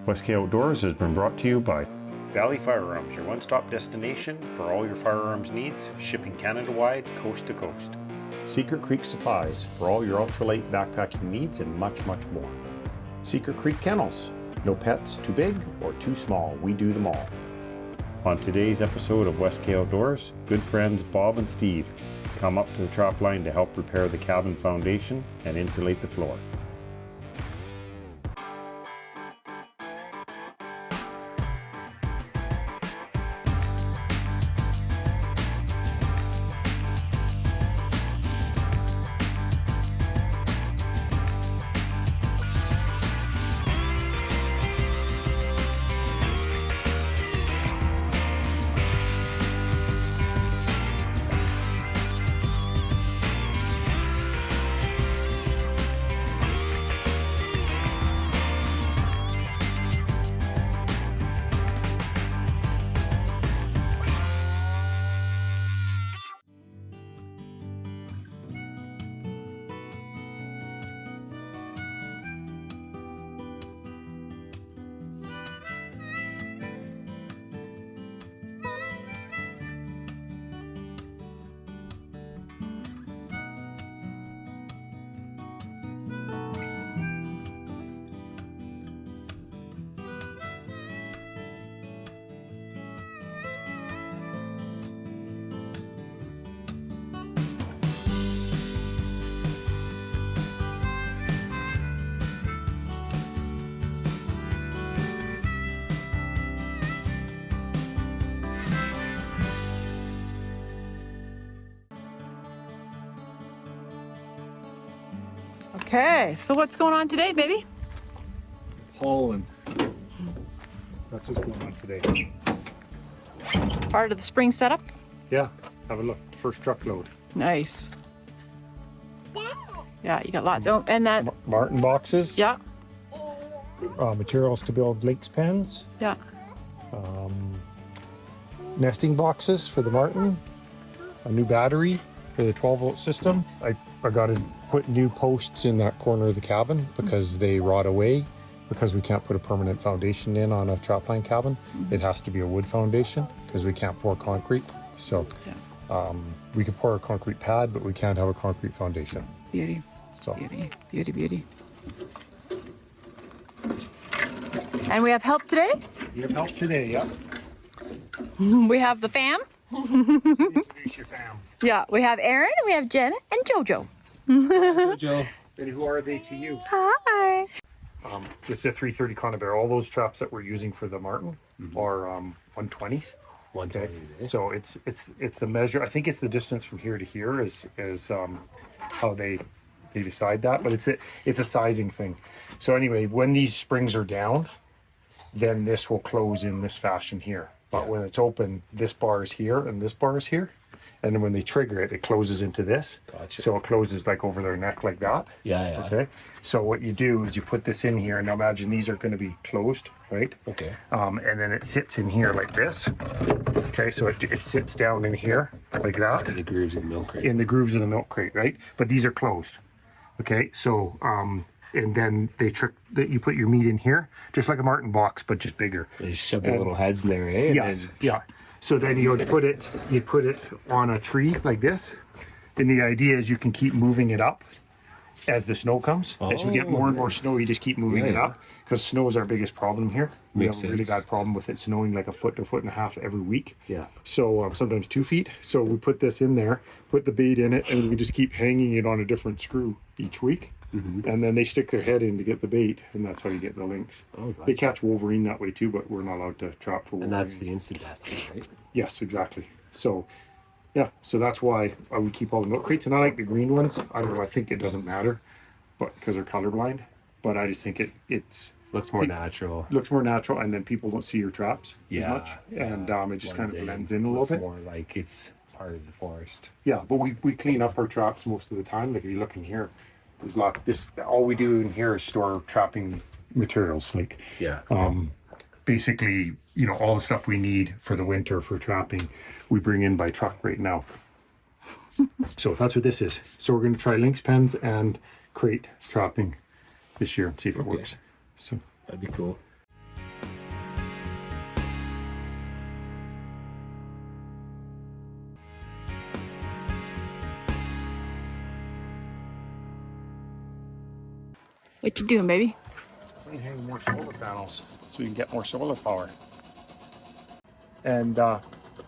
West K Outdoors has been brought to you by Valley Firearms, your one-stop destination for all your firearms needs, shipping Canada-wide, coast to coast. Secret Creek Supplies for all your ultralight backpacking needs and much, much more. Secret Creek Kennels, no pets too big or too small, we do them all. On today's episode of West K Outdoors, good friends Bob and Steve come up to the Trapline to help repair the cabin foundation and insulate the floor. Okay, so what's going on today, baby? Hauling. That's what's going on today. Part of the spring setup? Yeah, have a look. First truckload. Nice. Yeah, you got lots. Oh, and that. Martin boxes. Yeah, Materials to build lynx pens. yeah. Nesting boxes for the Martin. A new battery for the 12-volt system. I got to put new posts in that corner of the cabin because they rot away because we can't put a permanent foundation in on a trapline cabin. It has to be a wood foundation because we can't pour concrete. So we can pour a concrete pad, but we can't have a concrete foundation. Beauty. So Beauty, beauty, beauty. And we have help today? you have help today, yeah? We have the fam. Introduce your fam. Yeah, we have Aaron, and we have Jenna, and Jojo. Joe. And who are they to you? Hi. This is a 330 Conibear. All those traps that we're using for the Martin are 120s. 120s, eh? So it's the measure. I think it's the distance from here to here is how they decide that, but it's a sizing thing. So anyway, when these springs are down, then this will close in this fashion here. But when it's open, this bar is here and this bar is here. And then when they trigger it, it closes into this. Gotcha. So it closes like over their neck like that. Yeah. Okay. So what you do is you put this in here. Now imagine these are going to be closed, right? Okay. And then it sits in here like this. Okay. So it sits down in here like that. In the grooves of the milk crate. In the grooves of the milk crate, right? But these are closed. Okay. So, and then they trick that you put your meat in here, just like a Martin box, but just bigger. They shove their little heads in there, eh? And Yes. then- Yeah. So then you put it on a tree like this. And the idea is you can keep moving it up as the snow comes. As we get more and more nice. snow, you just keep moving it Yeah. up because snow is our biggest problem here. We Makes have a really sense. bad problem with it snowing like a foot to a foot and a half every week. Yeah. So sometimes 2 feet. So we put this in there, put the bait in it, and we just keep hanging it on a different screw each week. And then they stick their head in to get the bait, and that's how you get the lynx. Oh, They gotcha. catch wolverine that way too, but we're not allowed to trap for wolverine. And that's the instant death, right? Yes, exactly. So, yeah, so that's why I would keep all the milk crates, and I like the green ones. I don't know. I think it doesn't matter, but because they're colorblind. But I just think it Looks more natural. looks more natural, and then people don't see your traps as Yeah, much, and it just kind of blends in a Looks little bit. more like it's part of the forest. Yeah, but we clean up our traps most of the time. Like if you look in here, there's a lot. All we do in here is store trapping materials, like Yeah. basically, all the stuff we need for the winter for trapping, we bring in by truck right now. So that's what this is. So we're going to try lynx pens and crate trapping this year and see if it works. So That'd be cool. What you doing, baby? We hang more solar panels so we can get more solar power. And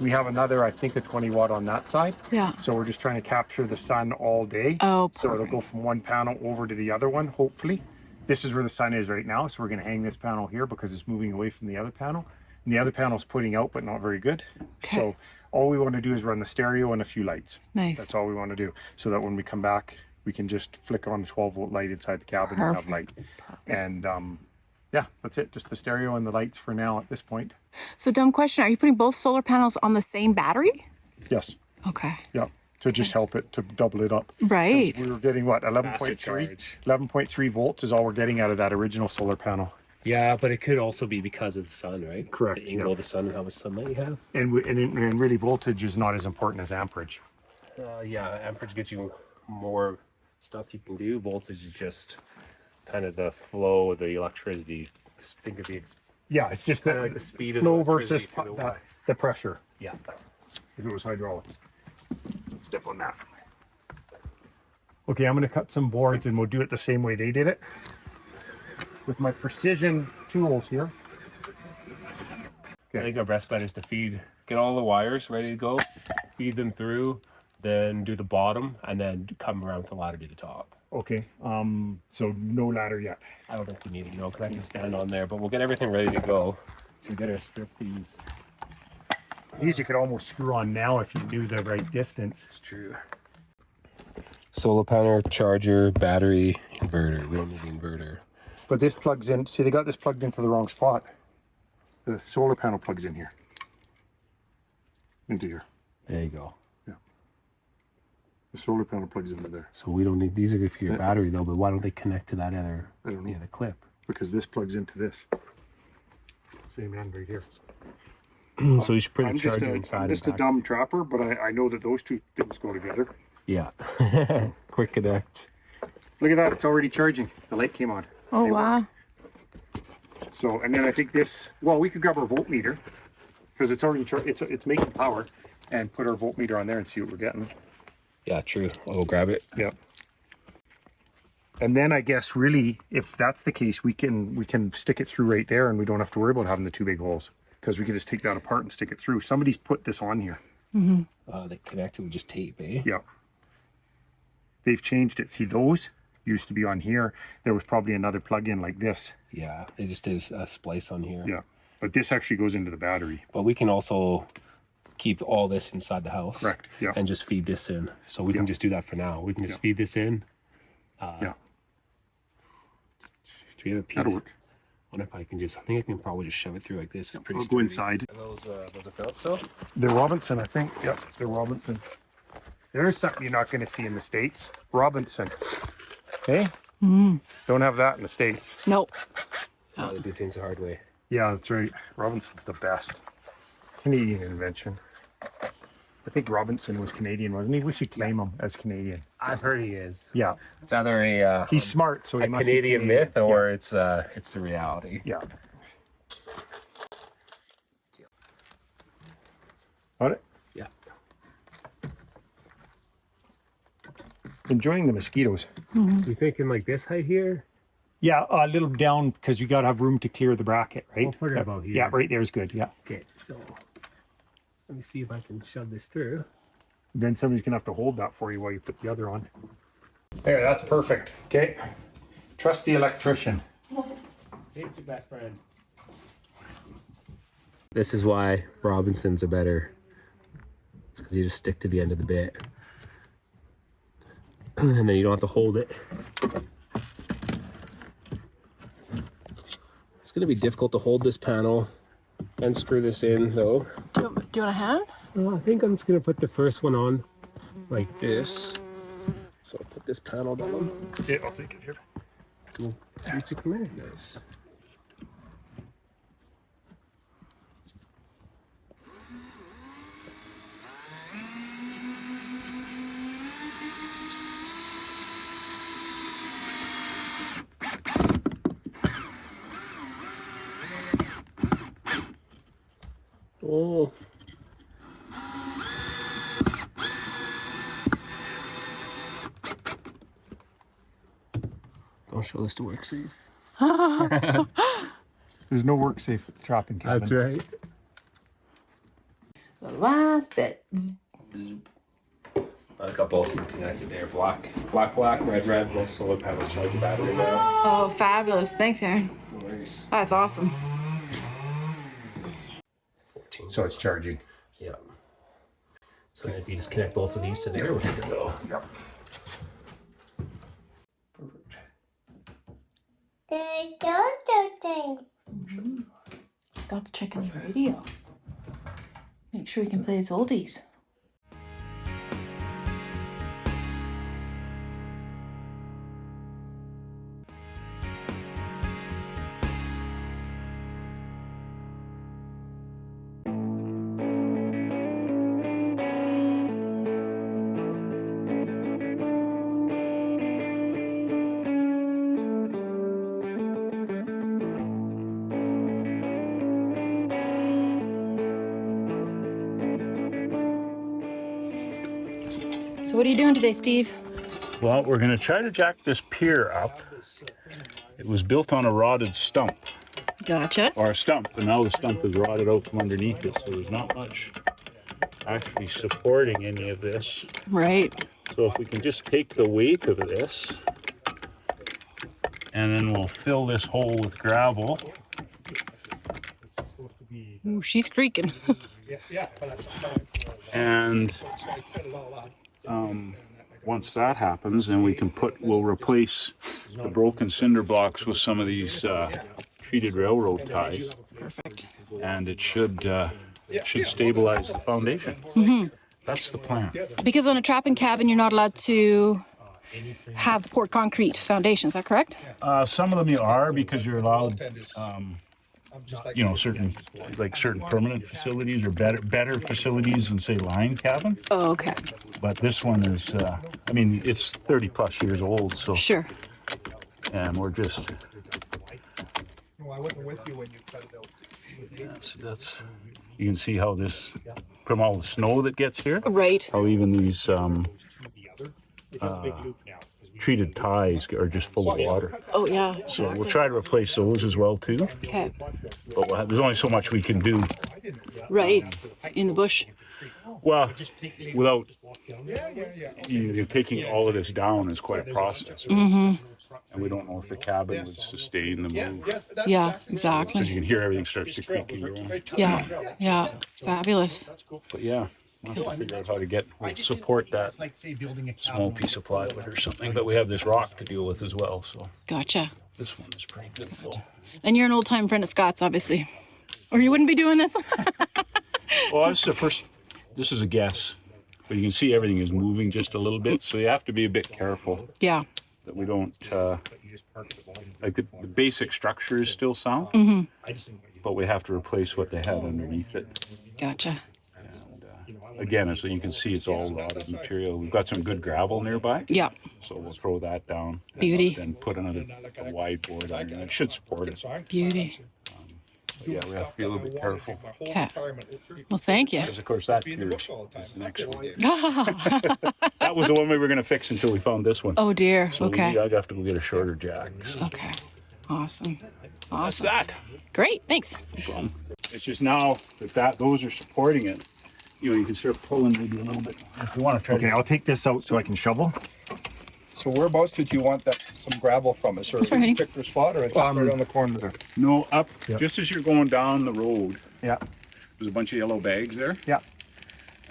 we have another, I think, a 20 watt on that side. Yeah. So we're just trying to capture the sun all day. Oh, so it'll perfect. go from one panel over to the other one, hopefully. This is where the sun is right now, so we're going to hang this panel here because it's moving away from the other panel. And the other panel's putting out, but not very good. Okay. So all we want to do is run the stereo and a few lights. Nice. That's all we want to do. So that when we come back, we can just flick on a 12-volt light inside the cabin and have light. And yeah, that's it. Just the stereo and the lights for now at this point. So, dumb question. Are you putting both solar panels on the same battery? Yes. Okay. Yeah. To just help it to double it up. Right. We were getting what, 11.3 volts is all we're getting out of that original solar panel. Yeah, but it could also be because of the sun, right? Correct, The angle of the sun and how much sunlight you have. And really, voltage is not as important as amperage. Yeah, amperage gets you more stuff you can do. Voltage is just kind of the flow of the electricity. Just think of the Yeah, it's just like the speed of flow the versus electricity through the wire. the pressure. Yeah. If it was hydraulics. Step on that. Okay, I'm going to cut some boards and we'll do it the same way they did it. With my precision tools here. I think our best bet is to get all the wires ready to go, feed them through, then do the bottom, and then come around with the ladder to the top. Okay, so no ladder yet. I don't think we need it, no, because I can stand on there, but we'll get everything ready to go. So we better strip these. These you could almost screw on now if you knew the right distance. It's true. Solar panel, charger, battery, inverter. We don't need the inverter. But this plugs in, see they got this plugged into the wrong spot. The solar panel plugs in here. Into here. There you go. Yeah. The solar panel plugs into there. So we don't need, these are good for your battery though, but why don't they connect to that other, I don't know. the other clip? Because this plugs into this. Same end right here. So you should put a charger inside. I'm just a dumb trapper, but I know that those two things go together. Yeah. Quick connect. Look at that, it's already charging. The light came on. Oh, wow. So, and then I think this, well, we could grab our voltmeter because it's already it's making power, and put our voltmeter on there and see what we're getting. Yeah, true. I'll grab it. Yeah. And then I guess really, if that's the case, we can stick it through right there, and we don't have to worry about having the two big holes because we can just take that apart and stick it through. Somebody's put this on here. They connect it with just tape, eh? Yeah. They've changed it. See, those used to be on here. There was probably another plug-in like this. Yeah, they just did a splice on here. Yeah. But this actually goes into the battery. But we can also keep all this inside the house. Correct, yeah. And just feed this in. So we can just do that for now. We can just feed this in. Yeah. Do we have a piece? That'll work. I wonder if I can just, I think I can probably just shove it through like this. It's pretty I'll sturdy. go inside. Those are Phillips though? They're Robinson, I think. Yep, they're Robinson. There's something you're not going to see in the States. Robinson. Hey? Don't have that in the States. Nope. Oh, they do things the hard way. Yeah, that's right. Robinson's the best. Canadian invention. I think Robinson was Canadian, wasn't he? We should claim him as Canadian. I've heard he is. Yeah. It's either a He's smart, so he a must Canadian be myth or it's the reality. Yeah. Got it? Yeah. Enjoying the mosquitoes. So you're thinking like this height here? Yeah, a little down because you got to have room to clear the bracket, right? I'll put it about here. Yeah, right there is good. Yeah. Okay, so let me see if I can shove this through. Then somebody's gonna have to hold that for you while you put the other on. There, that's perfect. Okay. Trust the electrician. Dave's your best friend. This is why Robinsons are better. Because you just stick to the end of the bit. And then you don't have to hold it. It's going to be difficult to hold this panel and screw this in though. Do you want a hand? I think I'm just going to put the first one on like this. So I'll put this panel down. Yeah, I'll take it here. Cool. Nice. Oh. Don't show this to work safe. There's no work safe at the Trapline cabin. That's right. The last bit. I got both of them connected there. Black, red. Both solar panels charge a battery now. Oh, fabulous. Thanks, Aaron. No worries. That's awesome. 14. So it's charging. Yeah. So if you just connect both of these to there, we're good to go. Yep. Mm-hmm. Scott's checking the radio. Make sure we can play his oldies. So what are you doing today, Steve? Well, we're going to try to jack this pier up. It was built on a rotted stump, Gotcha. or a stump, and now the stump is rotted out from underneath it, so there's not much actually supporting any of this. Right. So if we can just take the weight of this, and then we'll fill this hole with gravel. Ooh, she's creaking. And once that happens, then we'll replace the broken cinder blocks with some of these treated railroad ties. Perfect. And it should stabilize the foundation. Mm-hmm. That's the plan. Because on a trapping cabin, you're not allowed to have poured concrete foundation. Is that correct? Some of them you are, because you're allowed, certain permanent facilities or better facilities than, say, line cabins. Oh, okay. But this one is, it's 30 plus years old, so. Sure. And we're just. No, I wasn't with you when you cut it out. That's. You can see how this, from all the snow that gets here. Right. How even these treated ties are just full of water. Oh, yeah. So we'll try to replace those as well too. Okay. But there's only so much we can do. Right. In the bush. Well, without you're taking all of this down is quite a process. Mm-hmm. And we don't know if the cabin would sustain the move. Yeah, exactly. Because you can hear everything starts to creak and groan. Yeah. Fabulous. But yeah, we'll have to figure out how to support that small piece of plywood or something. But we have this rock to deal with as well, so Gotcha. this one is pretty good. So. And you're an old-time friend of Scott's, obviously. Or you wouldn't be doing this? Well, this is a guess. But you can see everything is moving just a little bit, so you have to be a bit careful. Yeah. That we don't, the basic structure is still sound, but we have to replace what they have underneath it. Gotcha. And again, so you can see it's all rotted material. We've got some good gravel nearby. Yeah. So we'll throw that down. Beauty. Then put another wide board on it. It should support it. Beauty. But yeah, we have to be a little bit careful. Okay. Well, thank you. Because of course that pier is the next one. That was the one we were going to fix until we found this one. Oh dear. So Okay. I'd have to go get a shorter jack. So. Okay. Awesome. That's Awesome. that. Great. Thanks. It's just now that those are supporting it, you can start pulling maybe a little bit. If you want to try. Okay, I'll take this out so I can shovel. So whereabouts did you want some gravel from? Is there a Sorry. particular spot or it's right on the corner there? No, up Yep. just as you're going down the road. Yeah. There's a bunch of yellow bags there. Yeah.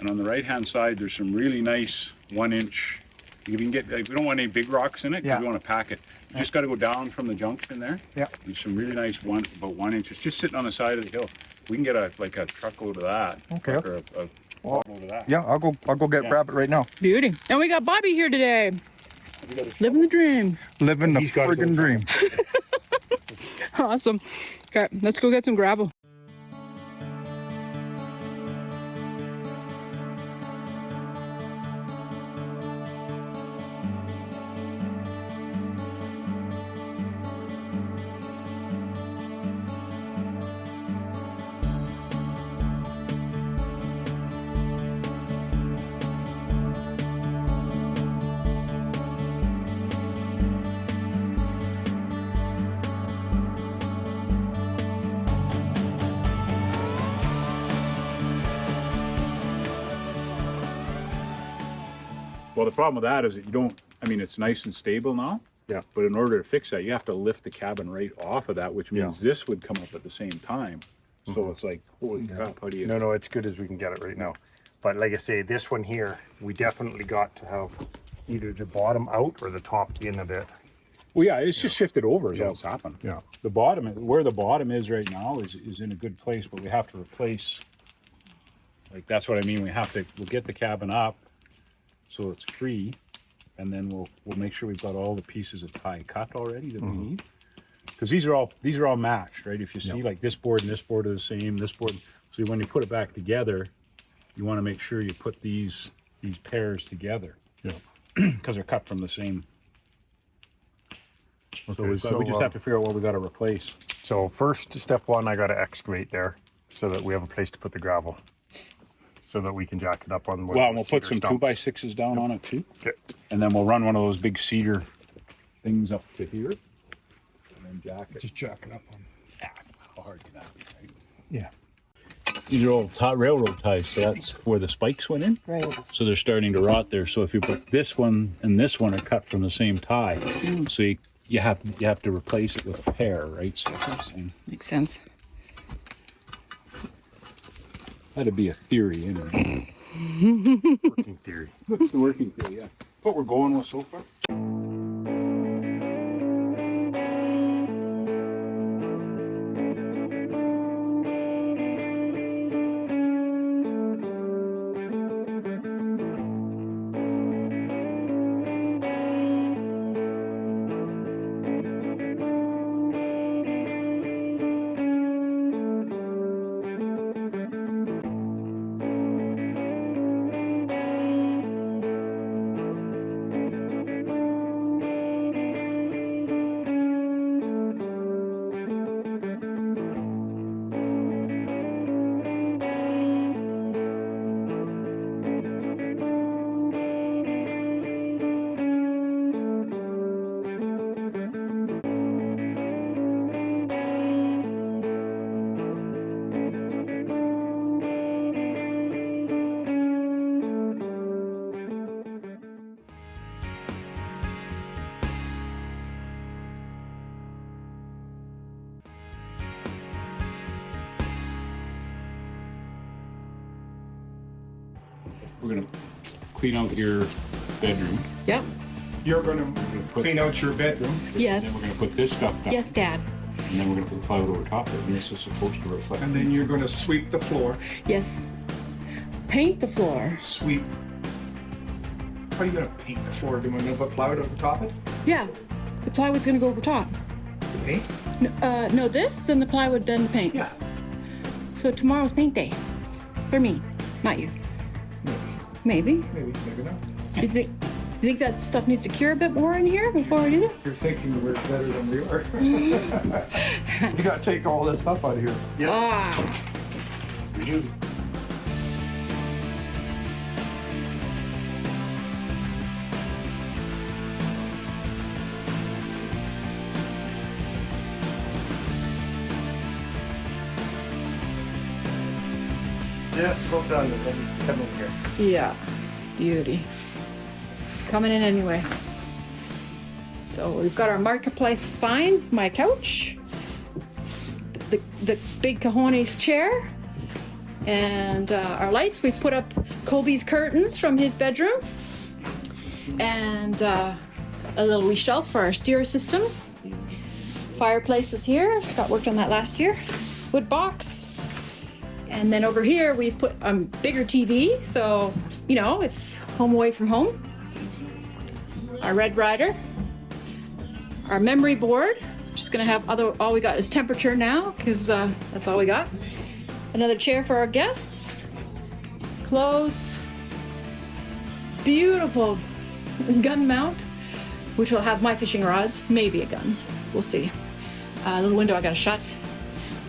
And on the right-hand side, there's some really nice 1-inch. You can get. We don't want any big rocks in it. Yeah. We want to pack it. You just got to go down from the junction there. Yeah. There's some really nice about 1 inch. It's just sitting on the side of the hill. We can get a truckload of that. Okay. Or a truckload of that. Yeah, I'll go grab it right now. Beauty. And we got Bobby here today. Living the dream. Living the He's gotta go. friggin' dream. Awesome. Okay, let's go get some gravel. Well, the problem with that is that you don't, I mean, it's nice and stable now. Yeah. But in order to fix that, you have to lift the cabin right off of that, which means this would come up at the same time. So it's like, holy crap, how do you... No, it's good as we can get it right now. But like I say, this one here, we definitely got to have either the bottom out or the top in a bit. Well, yeah, it's just shifted over is what's happened. Yeah. The bottom, where the bottom is right now is in a good place, but we have to replace, like, that's what I mean. We'll get the cabin up so it's free, and then we'll make sure we've got all the pieces of tie cut already that we need. Because these are all matched, right? If you see like this board and this board are the same, this board, so when you put it back together, you want to make sure you put these pairs together. Yeah. Because they're cut from the same. Okay, So we just have to figure out what we got to replace. So first, step one, I got to excavate there so that we have a place to put the gravel, so that we can jack it up on one. Well, we'll put some 2x6s down on it too. Okay. And then we'll run one of those big cedar things up to here, and then jack it. Just jack it up on. How hard can that be, right? Yeah. These are all railroad ties, so that's where the spikes went in. Right. So they're starting to rot there. So if you put this one and this one are cut from the same tie, so you have to replace it with a pair, right? So it's the same. Makes sense. That'd be a theory, anyway. Working theory. It's the working theory, yeah. What we're going with so far. We're gonna clean out your bedroom. Yep. You're gonna clean out your bedroom. Then Yes. we're gonna put this stuff down. Yes, Dad. And then we're gonna put plywood over top of it, and this is supposed to reflect. And then you're gonna sweep the floor. Yes. Paint the floor. Sweep. How are you gonna paint the floor? Do we gonna put plywood over top of it? Yeah. The plywood's gonna go over top. The paint? No, this, then the plywood, then the paint. Yeah. So tomorrow's paint day. For me, not you. Maybe. Maybe. Maybe not. You think that stuff needs to cure a bit more in here before we do that? You're thinking we're better than we are. You gotta take all this stuff out of here. Ah. We do. Just about done with them. Come in here. Yeah. Beauty. Coming in anyway. So we've got our marketplace finds, my couch, the big cojones chair, and our lights. We've put up Colby's curtains from his bedroom, and a little wee shelf for our steer system. Fireplace was here. Scott worked on that last year. Wood box. And then over here we've put a bigger TV, so you know it's home away from home. Our Red Rider, our memory board. Just gonna have all we got is temperature now, because that's all we got. Another chair for our guests. Clothes. Beautiful gun mount, which will have my fishing rods, maybe a gun. We'll see. A little window I gotta shut,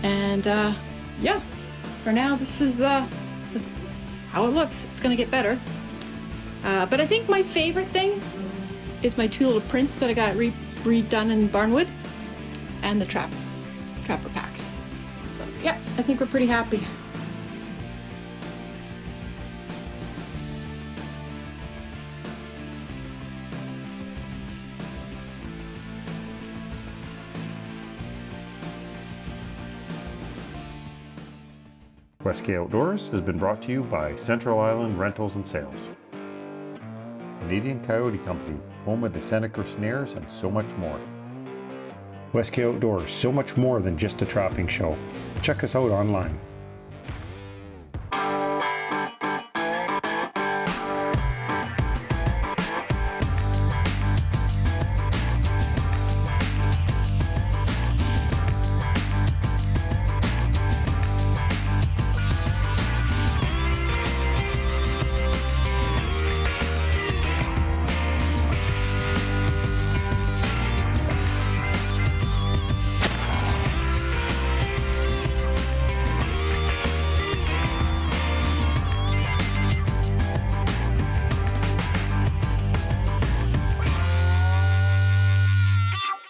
and yeah. For now, this is how it looks. It's gonna get better. But I think my favorite thing is my two little prints that I got redone in Barnwood, and the trapper pack. So yeah, I think we're pretty happy. West K Outdoors has been brought to you by Central Island Rentals and Sales, Canadian Coyote Company, home of the Seneca snares and so much more. West K Outdoors, so much more than just a trapping show. Check us out online.